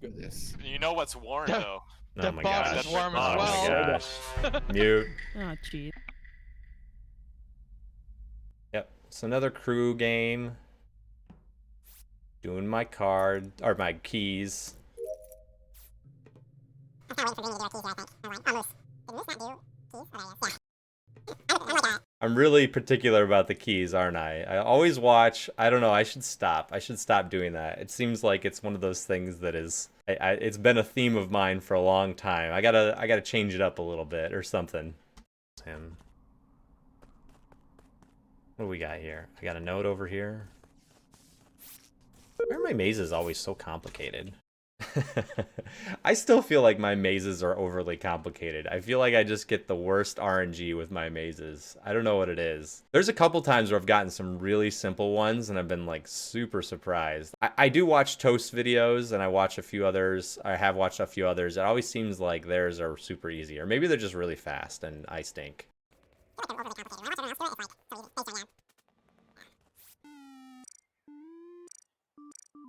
Goodness. You know what's warm The- though? The Oh my boss gosh. is warm Oh as well. my gosh. Mute. Oh, jeez. Yep. So another crew game. Doing my card or my keys. I'm really particular about the keys, aren't I? I always watch. I don't know. I should stop. I should stop doing that. It seems like it's one of those things that is. It's been a theme of mine for a long time. I gotta change it up a little bit or something. Him. What do we got here? I got a note over here. Why are my mazes always so complicated? I still feel like my mazes are overly complicated. I feel like I just get the worst RNG with my mazes. I don't know what it is. There's a couple times where I've gotten some really simple ones and I've been like super surprised. I do watch Toast videos and I watch a few others. I have watched a few others. It always seems like theirs are super easy, or maybe they're just really fast and I stink.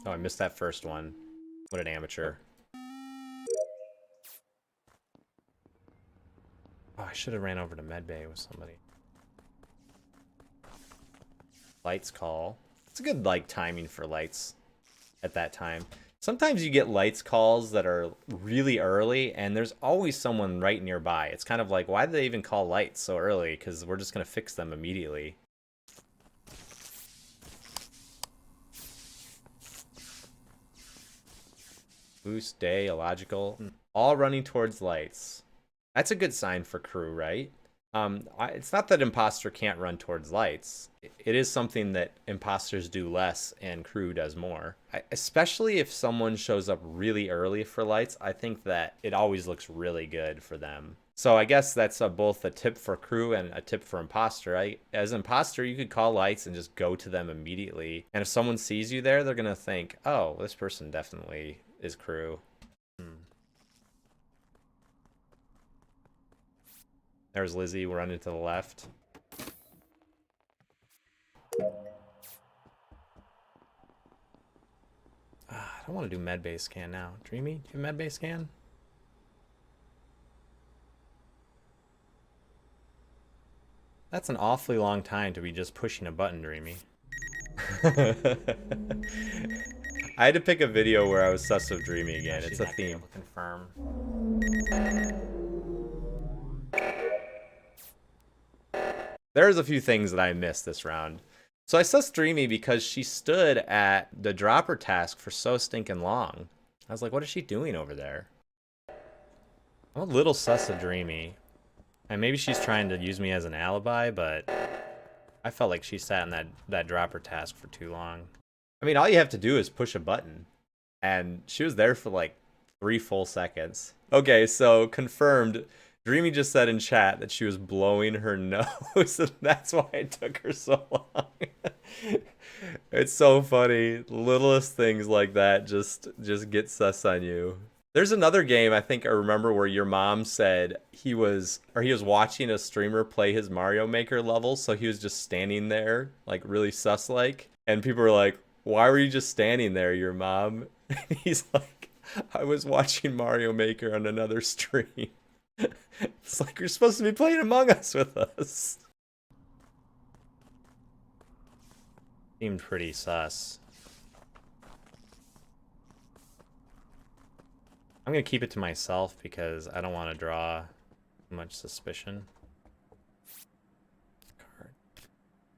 Oh, I missed that first one. What an amateur. Oh, I should have ran over to Medbay with somebody. Lights call. It's a good, like, timing for lights at that time. Sometimes you get lights calls that are really early, and there's always someone right nearby. It's kind of like, why did they even call lights so early? Because we're just going to fix them immediately. Boost, day, illogical. All running towards lights. That's a good sign for crew, right? It's not that imposter can't run towards lights. It is something that imposters do less and crew does more. Especially if someone shows up really early for lights, I think that it always looks really good for them. So I guess that's both a tip for crew and a tip for imposter. As imposter, you could call lights and just go to them immediately. And if someone sees you there, they're going to think, oh, this person definitely is crew. There's Lizzie running to the left. I don't want to do medbay scan now. Dreamy, do you have medbay scan? That's an awfully long time to be just pushing a button, Dreamy. I had to pick a video where I was sus of Dreamy again. It's a theme. Confirm. There's a few things that I missed this round. So I sussed Dreamy because she stood at the dropper task for so stinking long. I was like, what is she doing over there? I'm a little sus of Dreamy. And maybe she's trying to use me as an alibi, but I felt like she sat in that dropper task for too long. I mean, all you have to do is push a button. And she was there for like 3 full seconds. Okay, so confirmed. Dreamy just said in chat that she was blowing her nose, and that's why it took her so long. It's so funny. Littlest things like that just get sus on you. There's another game I think I remember where your mom said he was watching a streamer play his Mario Maker level, so he was just standing there, like really sus-like, and people were like, "Why were you just standing there, your mom?" And he's like, "I was watching Mario Maker on another stream." It's like you're supposed to be playing Among Us with us. Seemed pretty sus. I'm gonna keep it to myself because I don't want to draw much suspicion.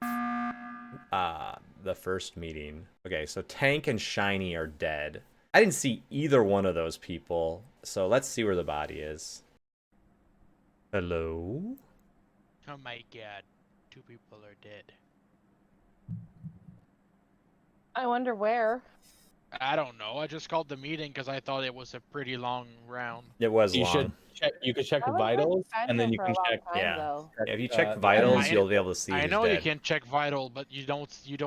Card. The first meeting. Okay, so Tank and Shiny are dead. I didn't see either one of those people, so let's see where the body is. Hello? Oh my god, 2 people are dead. I wonder where. I don't know. I just called the meeting because I thought it was a pretty long round. It was You long. should check. You could check I was vitals, with and then Benjamin you for a can long check. time, Yeah. though. If you check vitals, you'll be able to see I who's know dead. you can check vital, but you don't. You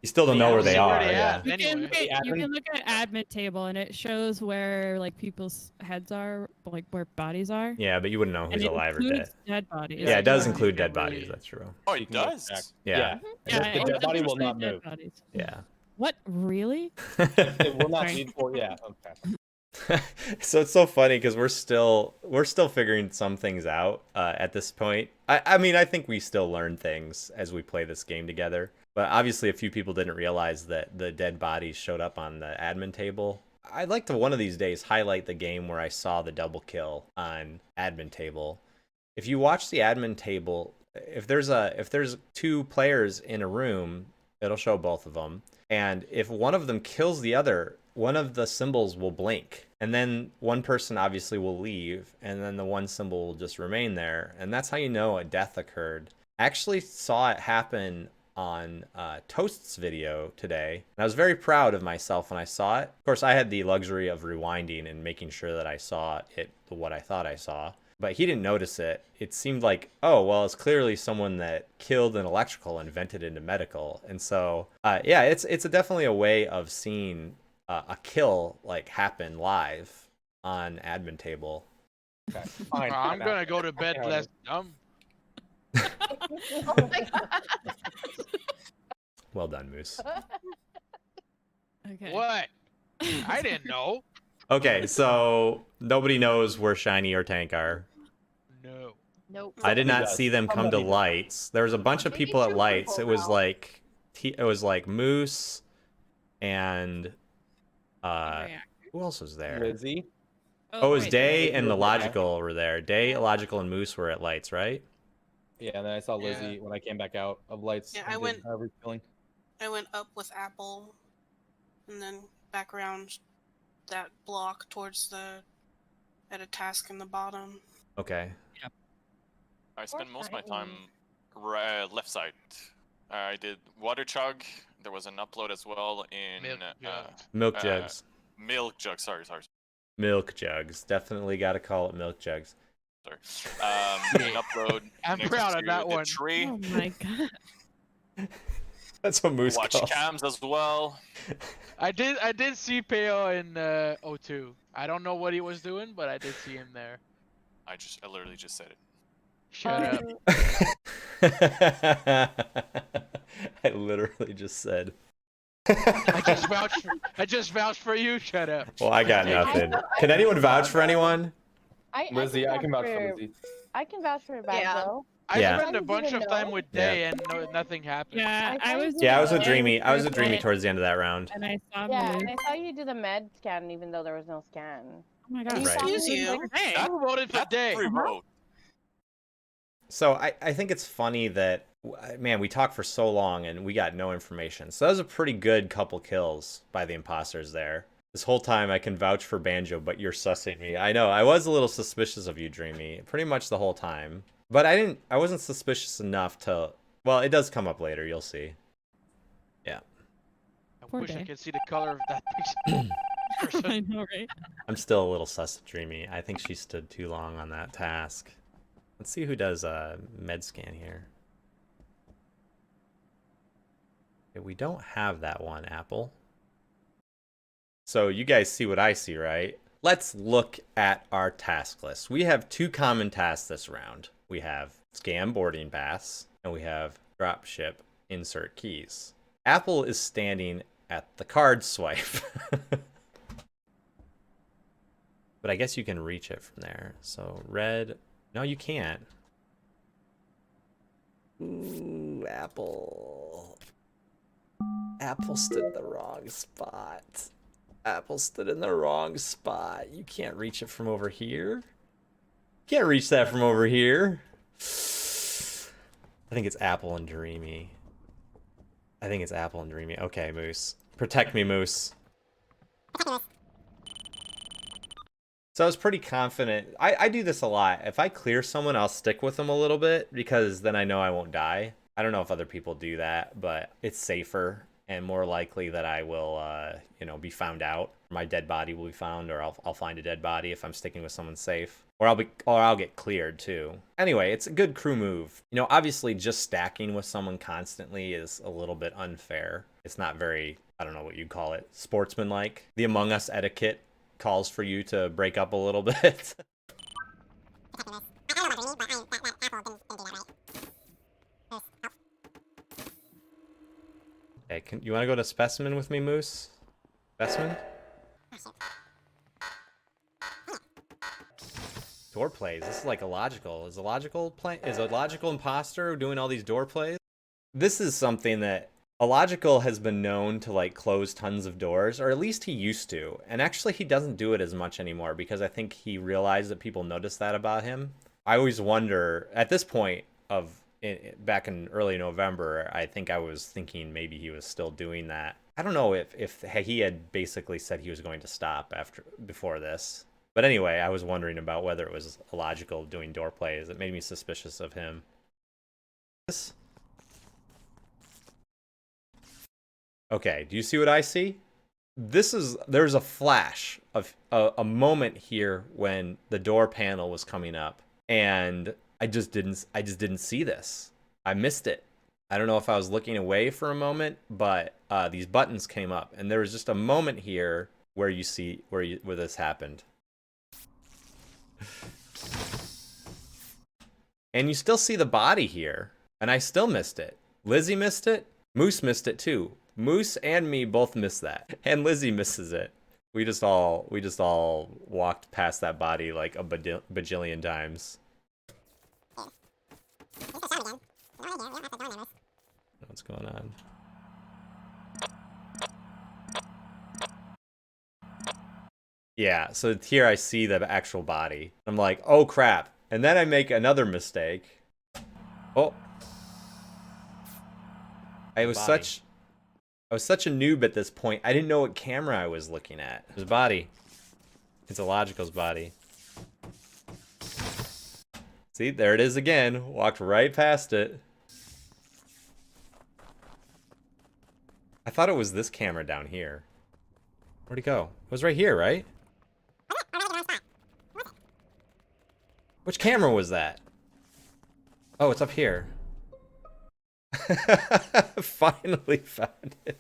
still don't know where they see are. where they Yeah. at. You can, Anyway. you can look at admin table and it shows where like people's heads are, like where bodies are. Yeah, but you wouldn't know And who's it alive or dead. includes dead bodies. Yeah, it does Yeah. include dead You can't bodies. really- That's true. Oh, You it can go does. check. Yeah. Yeah, The it dead body will doesn't not show dead move. bodies. Yeah. What? Really? It will not Sorry. be for. Yeah. Okay. So it's so funny because we're still figuring some things out at this point. I mean, I think we still learn things as we play this game together. But obviously, a few people didn't realize that the dead bodies showed up on the admin table. I'd like to one of these days highlight the game where I saw the double kill on admin table. If you watch the admin table, if there's two players in a room, it'll show both of them. And if one of them kills the other, one of the symbols will blink. And then one person obviously will leave, and then the one symbol will just remain there. And that's how you know a death occurred. I actually saw it happen on Toast's video today. And I was very proud of myself when I saw it. Of course, I had the luxury of rewinding and making sure that I saw it what I thought I saw. But he didn't notice it. It seemed like, oh, well, it's clearly someone that killed an electrical and vented into medical. And so, yeah, it's definitely a way of seeing a kill like happen live on admin table. Okay, fine. I'm gonna go to bed Yeah. less dumb. Oh my God. Well done, Moose. Okay. What? I didn't know. Okay, so nobody knows where Shiny or Tank are. No. Nope. I did not does. see them come to Somebody does. lights. There was a bunch of Maybe people at two lights. people It was now. like Moose and Yeah. who else was there? Lizzie. Oh, it was right, Day Lizzie and the was there. Logical were there. Day, Illogical, and Moose were at lights, right? Yeah, and then I saw Yeah. Lizzie when I came back out of lights. Yeah, and I did went- her refilling. I went up with Apple, and then back around that block towards at a task in the bottom. Okay. I spent most of my Shiny. time left side. I did water chug. There was an upload as well in Milk jugs. Milk Uh, jugs. milk jug. Sorry. Milk jugs. Definitely got to call it milk jugs. An upload. I'm next proud of to that the one. Tree. Oh my god. That's what Moose Watch calls. cams as well. I did see Peo in O2. I don't know what he was doing, but I did see him there. I literally just said it. Shut up. I literally just said. I just vouched for you. Shut up. Well, I got Yeah. nothing. Can anyone vouch for anyone? Lizzie, I can vouch for Lizzie. I can vouch for Bad Yeah. though. I Yeah. spent a You bunch didn't of time know? with Day and nothing happened. Yeah, I I was. thought Yeah, I was with Yeah. Dreamy. I was with Dreamy Right. towards the end of that round. And I saw Yeah, Moose. and I saw you do the med scan even though there was no scan. Oh my god. And you Right. saw me Excuse like, you. Hey. That- Who voted for That's Day? free vote. So I think it's funny that, man, we talked for so long and we got no information. So that was a pretty good couple kills by the imposters there. This whole time I can vouch for Banjo, but you're sussing me. I know, I was a little suspicious of you, Dreamy, pretty much the whole time. But I wasn't suspicious enough to, well, it does come up later, you'll see. I Poor wish I Day. could see the color of that picture. I know, right? I'm still a little sus of Dreamy. I think she stood too long on that task. Let's see who does a med scan here. Okay, we don't have that one, Apple. So you guys see what I see, right? Let's look at our task list. We have two common tasks this round. We have scam boarding pass, and we have dropship insert keys. Apple is standing at the card swipe. But I guess you can reach it from there. So red, no, you can't. Ooh, Apple. Apple stood in the wrong spot. Apple stood in the wrong spot. You can't reach it from over here. Can't reach that from over here. I think it's Apple and Dreamy. Okay, Moose. Protect me, Moose. So I was pretty confident. I do this a lot. If I clear someone, I'll stick with them a little bit because then I know I won't die. I don't know if other people do that, but it's safer and more likely that I will, be found out. My dead body will be found, or I'll find a dead body if I'm sticking with someone safe, or I'll get cleared too. Anyway, it's a good crew move. You know, obviously, just stacking with someone constantly is a little bit unfair. It's not very, I don't know what you'd call it, sportsmanlike. The Among Us etiquette calls for you to break up a little bit. Okay, you want to go to specimen with me, Moose? Specimen? Door plays. This is like illogical. Is a logical imposter doing all these door plays? This is something that Illogical has been known to like close tons of doors, or at least he used to. And actually he doesn't do it as much anymore because I think he realized that people noticed that about him. I always wonder, at this point of back in early November, I think I was thinking maybe he was still doing that. I don't know if he had basically said he was going to stop before this. But anyway, I was wondering about whether it was Illogical doing door plays. It made me suspicious of him. Okay, do you see what I see? There's a flash of a moment here when the door panel was coming up, and I just didn't see this. I missed it. I don't know if I was looking away for a moment, but these buttons came up, and there was just a moment here where you see where this happened. And you still see the body here, and I still missed it. Lizzie missed it. Moose missed it too. Moose and me both missed that, and Lizzie misses it. We just all walked past that body like a bajillion times. What's going on? Yeah, so here I see the actual body. I'm like, oh crap. And then I make another mistake. Oh. I was such a noob at this point. I didn't know what camera I was looking at. His body. It's Illogical's body. See, there it is again. Walked right past it. I thought it was this camera down here. Where'd he go? It was right here, right? Which camera was that? Oh, it's up here. Finally found it.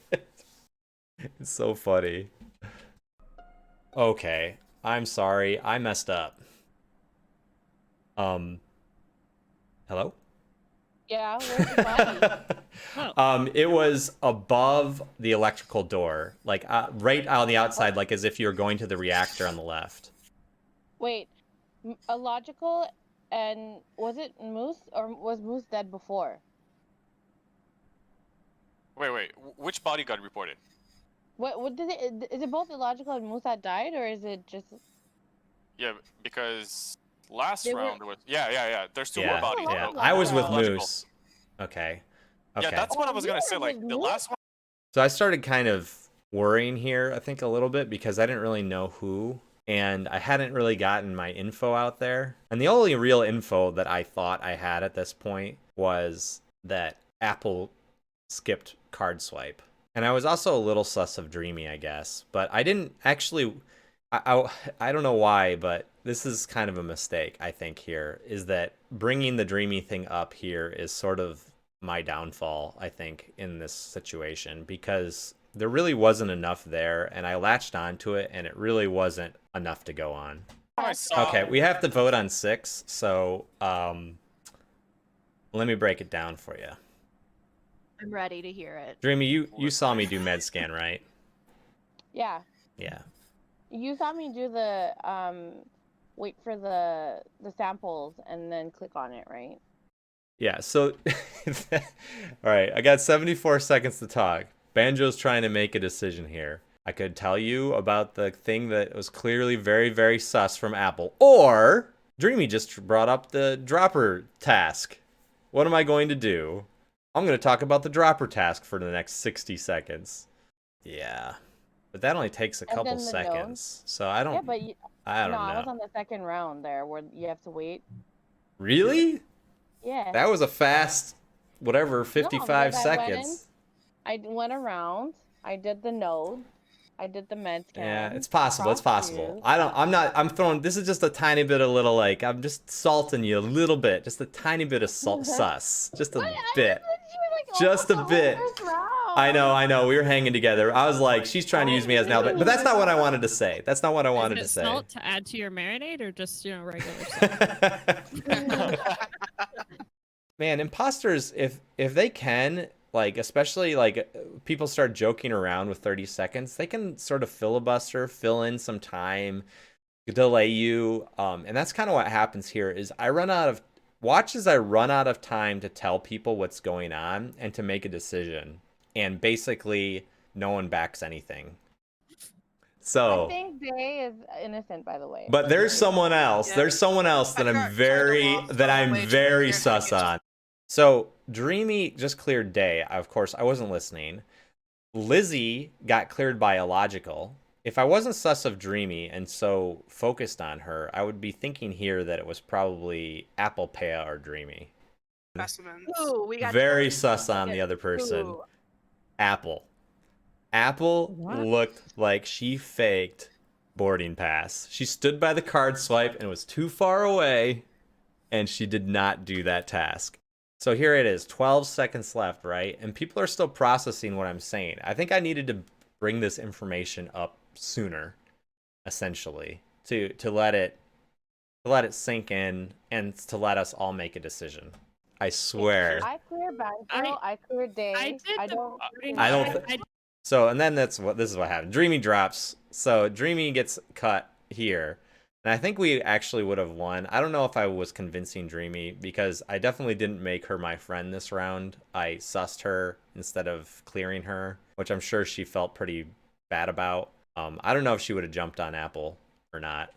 It's so funny. Okay, I'm sorry. I messed up. Hello? Yeah, where's the body? It was above the electrical door, like right on the outside, like as if you were going to the reactor on the left. Wait, Illogical, and was it Moose, or was Moose dead before? Wait. Which body got reported? What did it? Is it both Illogical and Moose that died, or is it just? Yeah, because last They were- round was yeah. There's two more Yeah, bodies. yeah. Oh, I was with Illogical. Moose. Okay. Yeah, that's what I was gonna say. Like the last one. So I started kind of worrying here, I think, a little bit because I didn't really know who, and I hadn't really gotten my info out there. And the only real info that I thought I had at this point was that Apple skipped card swipe. And I was also a little sus of Dreamy, I guess. But I didn't actually... I don't know why, but this is kind of a mistake, I think, here, is that bringing the Dreamy thing up here is sort of my downfall, I think, in this situation, because there really wasn't enough there, and I latched onto it, and it really wasn't enough to go on. I saw. Okay, we have to vote on 6, so let me break it down for you. I'm ready to hear it. Dreamy, you saw me do med scan, right? Yeah, Yeah. you saw me do the wait for the samples and then click on it, right? Yeah, so all right, I got 74 seconds to talk. Banjo's trying to make a decision here. I could tell you about the thing that was clearly very, very sus from Apple, or Dreamy just brought up the dropper task. What am I going to do? I'm going to talk about the dropper task for the next 60 seconds. Yeah, but that only takes a And couple then the seconds, so I don't. Yeah, but I don't no, I was know. on the second round there where you have to wait. Really? Yeah. That was a fast, whatever, 55 because I went in, seconds. I went around. I did the node. I did the med scan. Yeah, it's possible. It's crossed possible. you. I'm throwing, this is just a tiny bit of little, like, I'm just salting you a little bit. Just a tiny bit of sus. Just a What? bit. You were, like, Just a almost the whole bit. first round. I know. We were hanging together. I was like, she's trying to use me as an outlet. But that's not what I wanted to say. That's not what I wanted to Is it say. salt to add to your marinade or just, regular salt? Man, imposters, if they can, like, especially like people start joking around with 30 seconds, they can sort of filibuster, fill in some time, delay you. And that's kind of what happens here is I run out of watch as I run out of time to tell people what's going on and to make a decision. And basically no one backs anything. So I think Day is innocent, by the way. but there's someone else. Yeah. There's someone else that I I'm tried to very walk that all the I'm way to very here to sus get to- on. So Dreamy just cleared Day. Of course, I wasn't listening. Lizzie got cleared by Illogical. If I wasn't sus of Dreamy and so focused on her, I would be thinking here that it was probably Apple, Pea, or Dreamy. Specimens. Ooh, we got Very two. sus on Yeah. the other person. Ooh. Apple. Apple What? looked like she faked boarding pass. She stood by the card swipe and was too far away, and she did not do that task. So here it is, 12 seconds left, right? And people are still processing what I'm saying. I think I needed to bring this information up sooner, essentially, to let it sink in and to let us all make a decision. I swear. I clear Banfield. I clear Day. I did the don't. voting I don't side. thi- So, and then this is what happened. Dreamy drops. So Dreamy gets cut here. And I think we actually would have won. I don't know if I was convincing Dreamy because I definitely didn't make her my friend this round. I sussed her instead of clearing her, which I'm sure she felt pretty bad about. I don't know if she would have jumped on Apple or not.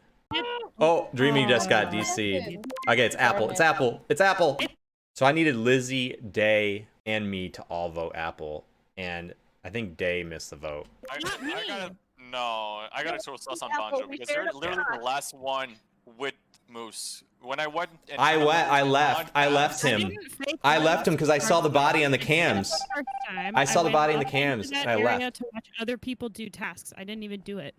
Oh, Dreamy just got DC'd. Okay, it's Apple. It's Apple. It's Apple. So I needed Lizzie, Day, and me to all vote Apple. And I think Day missed the vote. I gotta No, throw sus on Apple, Banjo we because shared you're a literally the shot. last one with Moose. When I went, and I kinda went. I moved left. on I left fast- I him. didn't fake I one left him because I saw the body on the the cams. first time. I saw the went body in the up into cams, that and I area left. to watch other people do tasks. I didn't even do it.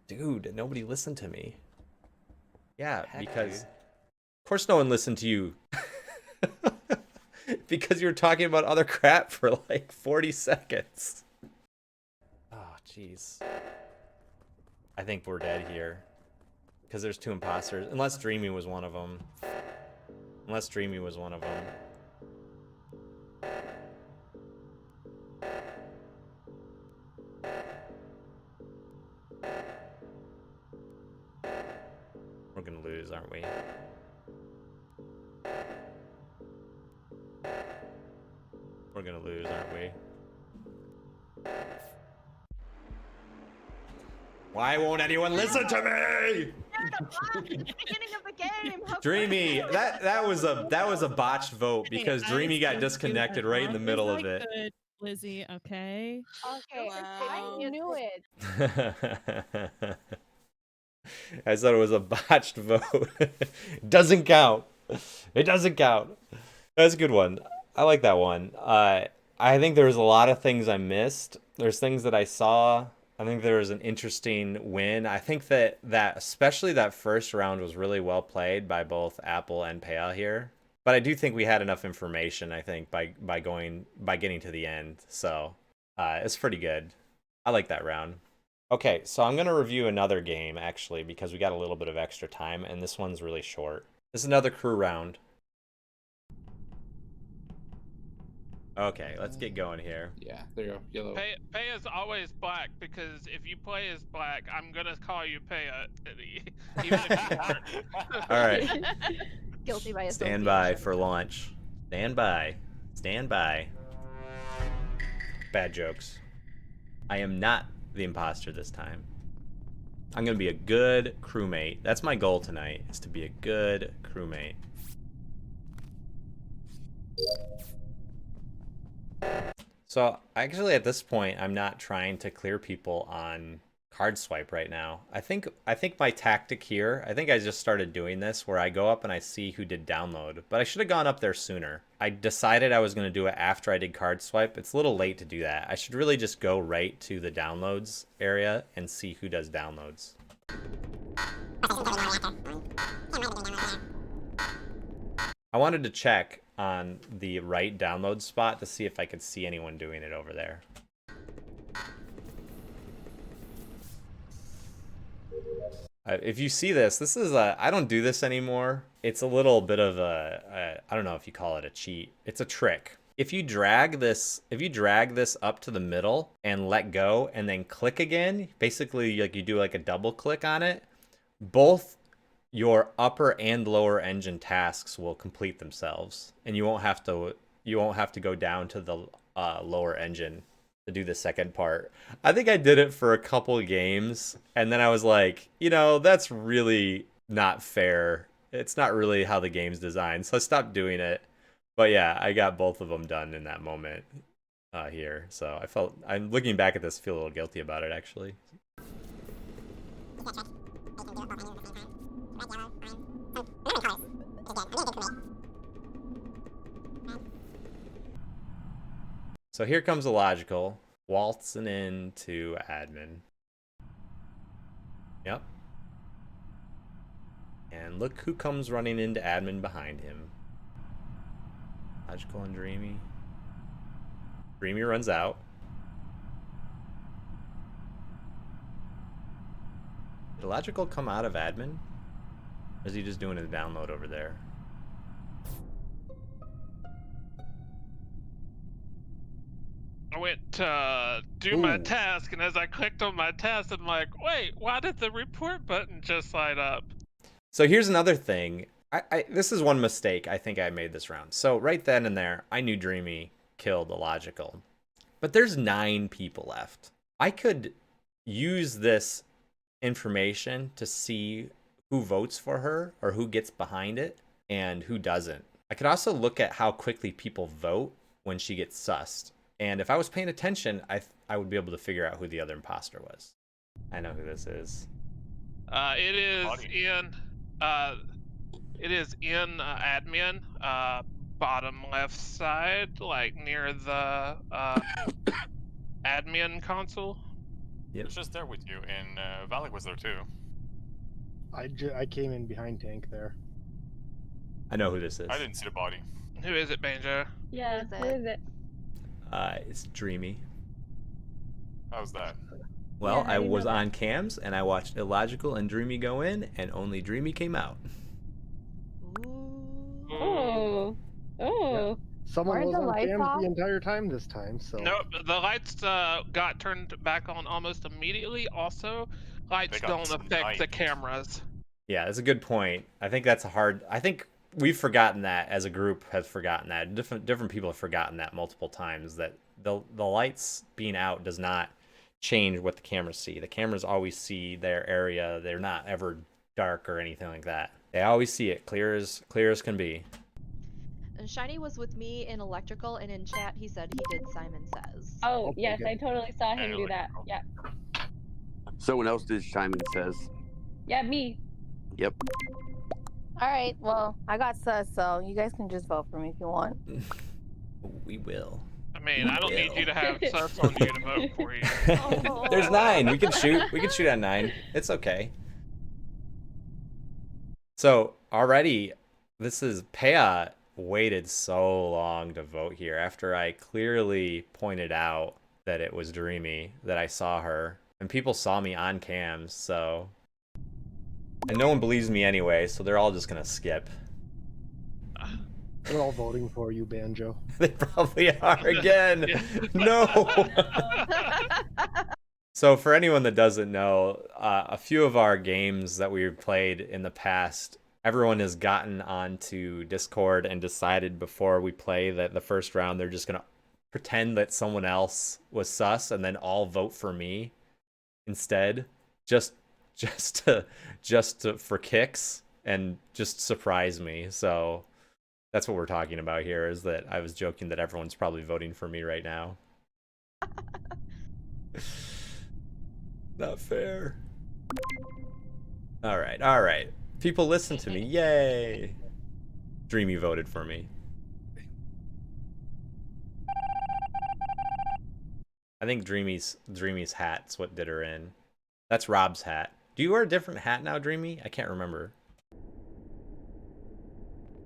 Dude, nobody listened to me. Yeah, because of course no one listened to you. Because you were talking about other crap for like 40 seconds. Oh, jeez. I think we're dead here. Because there's two imposters. Unless Dreamy was one of them. Unless Dreamy was one of them. We're gonna lose, aren't we? We're gonna lose, aren't we? Why won't anyone listen to me? They're the box at the beginning of the game. How Dreamy, that was a botched vote because Hey, Dreamy I got still disconnected do right in the as middle long of as it. I could, Lizzie, okay? Okay, Wow. I knew it. I said it was a botched vote. Doesn't count. It doesn't count. That's a good one. I like that one. I think there was a lot of things I missed. There's things that I saw. I think there was an interesting win. I think that especially that first round was really well played by both Apple and Pea here. But I do think we had enough information, I think, by getting to the end. So it's pretty good. I like that round. Okay, so I'm going to review another game, actually, because we got a little bit of extra time, and this one's really short. This is another crew round. Okay, let's get going here. Yeah, there you go. Yellow. Pay is always black because if you play as black, I'm gonna call you Pay. Even if you aren't. All right, Guilty by stand by association. for launch. Stand by. Stand by. Bad jokes. I am not the imposter this time. I'm going to be a good crewmate. That's my goal tonight, is to be a good crewmate. So actually at this point, I'm not trying to clear people on card swipe right now. I think my tactic here, I think I just started doing this where I go up and I see who did download, but I should have gone up there sooner. I decided I was going to do it after I did card swipe. It's a little late to do that. I should really just go right to the downloads area and see who does downloads. I wanted to check on the right download spot to see if I could see anyone doing it over there. If you see this is I don't do this anymore. It's a little bit of I don't know if you call it a cheat. It's a trick. if you drag this up to the middle and let go and then click again, basically like you do like a double click on it, both your upper and lower engine tasks will complete themselves, and you won't have to go down to the lower engine to do the second part. I think I did it for a couple games, and then I was like, that's really not fair. It's not really how the game's designed, so I stopped doing it. But yeah, I got both of them done in that moment here. So I'm looking back at this, feel a little guilty about it actually. So here comes Illogical, waltzing into admin. Yep. And look who comes running into admin behind him. Logical and Dreamy. Dreamy runs out. Did Logical come out of admin? Or is he just doing his download over there? I went to do my task, and as I clicked on my task, I'm like, wait, why did the report button just light up? So here's another thing. This is one mistake I think I made this round. So right then and there, I knew Dreamy killed Illogical. But there's 9 people left. I could use this information to see who votes for her or who gets behind it and who doesn't. I could also look at how quickly people vote when she gets sussed. And if I was paying attention, I would be able to figure out who the other imposter was. I know who this is. It is in admin, bottom left side, like near the admin console. It was just there with you, and Valak was there too. I came in behind Tank there. I know who this is. I didn't see the body. Who is it, Banjo? Yeah, Who is it? It's Dreamy. How's that? Well, how I do you was know that? on cams and I watched Illogical and Dreamy go in, and only Dreamy came out. Oh. Oh. Someone Aren't was the on lights cam off? the entire time this time, so. No, the lights got turned back on almost immediately. Also, lights got don't affect the sniped. cameras. Yeah, that's a good point. I think that's I think we've forgotten that as a group has forgotten that. Different people have forgotten that multiple times, that the lights being out does not change what the cameras see. The cameras always see their area. They're not ever dark or anything like that. They always see it clear as can be. And Shiny was with me in electrical, and in chat he said he did Simon Says. Oh, Okay, yes, good. I totally saw him do that. Electrical. Yeah. Someone else did Simon Says. Yeah, me. Yep. All right, well, I got sus, so you guys can just vote for me if you want. We will. I mean, I don't need you to have sus on you to vote for you. There's 9. We can shoot. We can shoot at 9. It's okay. So already, this is Pea waited so long to vote here after I clearly pointed out that it was Dreamy, that I saw her, and people saw me on cams. So, and no one believes me anyway, so they're all just gonna skip. We're all voting for you, Banjo. They probably are again. Yeah. No. So for anyone that doesn't know, a few of our games that we've played in the past, everyone has gotten onto Discord and decided before we play that the first round they're just gonna pretend that someone else was sus and then all vote for me instead, just for kicks and just surprise me. So that's what we're talking about here, is that I was joking that everyone's probably voting for me right now. Not fair. All right. People listen to me. Yay. Dreamy voted for me. I think Dreamy's hat's what did her in. That's Rob's hat. Do you wear a different hat now, Dreamy? I can't remember.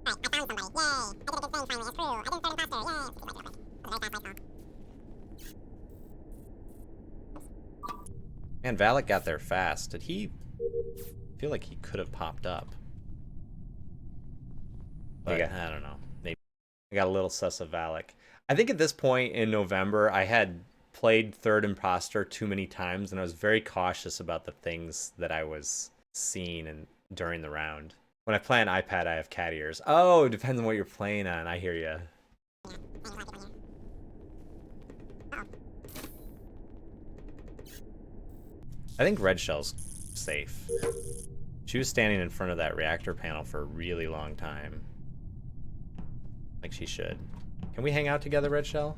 I found somebody. Yay! I did a good thing finally. It's true. I didn't start imposter. Yay! Man, Valak got there fast. Did he? I feel like he could have popped up. But I don't know. Maybe I got a little sus of Valak. I think at this point in November, I had played Third Imposter too many times, and I was very cautious about the things that I was seeing and during the round. When I play on iPad, I have cat ears. Oh, it depends on what you're playing on. I hear you. I think Red Shell's safe. She was standing in front of that reactor panel for a really long time. Like she should. Can we hang out together, Red Shell?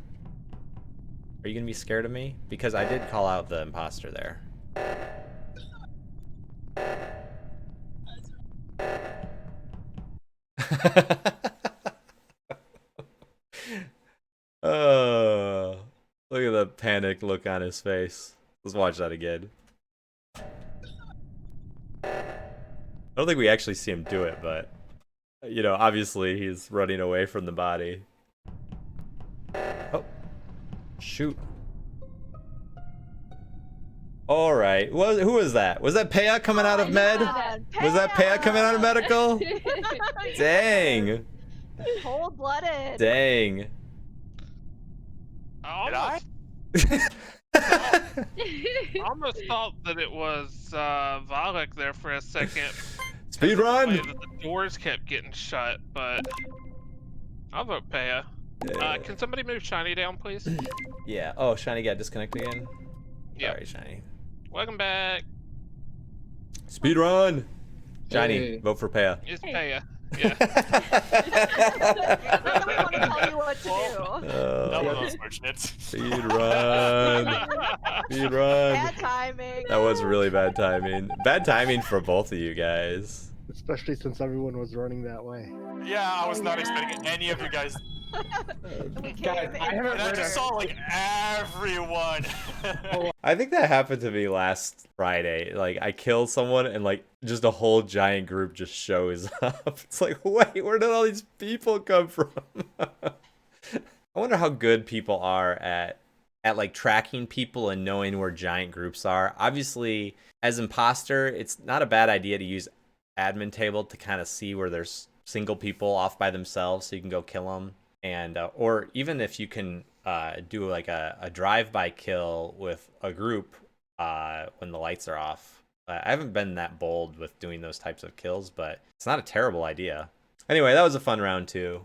Are you gonna be scared of me? Because I did call out the imposter there. Oh, look at the panic look on his face. Let's watch that again. I don't think we actually see him do it, but you know, obviously he's running away from the body. Oh, shoot. All right, who was that? Was that Paya coming out of med? Was that Paya coming out of medical? Dang. Cold-blooded. Dang. I almost thought that it was Valak there for a second. Speed The run! way that the doors kept getting shut, but I'll vote Paya. Can somebody move Shiny down, please? Yeah. Oh, Shiny got disconnected again? Yeah. Sorry, Shiny. Welcome back. Speed run! Shiny, Hey. vote for Paya. It's Paya. Yeah. I don't want to tell you what to do. That was Oh, unfortunate. speed run! Speed run! Bad timing. That was really bad timing. Bad timing for both of you guys. Especially since everyone was running that way. Yeah, I was not expecting any of you guys. We came Guys, I in- haven't And I heard just of- saw like everyone. I think that happened to me last Friday. Like, I killed someone and, like, just a whole giant group just shows up. It's like, wait, where did all these people come from? I wonder how good people are at like tracking people and knowing where giant groups are. Obviously, as imposter, it's not a bad idea to use admin table to kind of see where there's single people off by themselves so you can go kill them. And or even if you can do like a drive-by kill with a group when the lights are off. I haven't been that bold with doing those types of kills, but it's not a terrible idea. Anyway, that was a fun round too.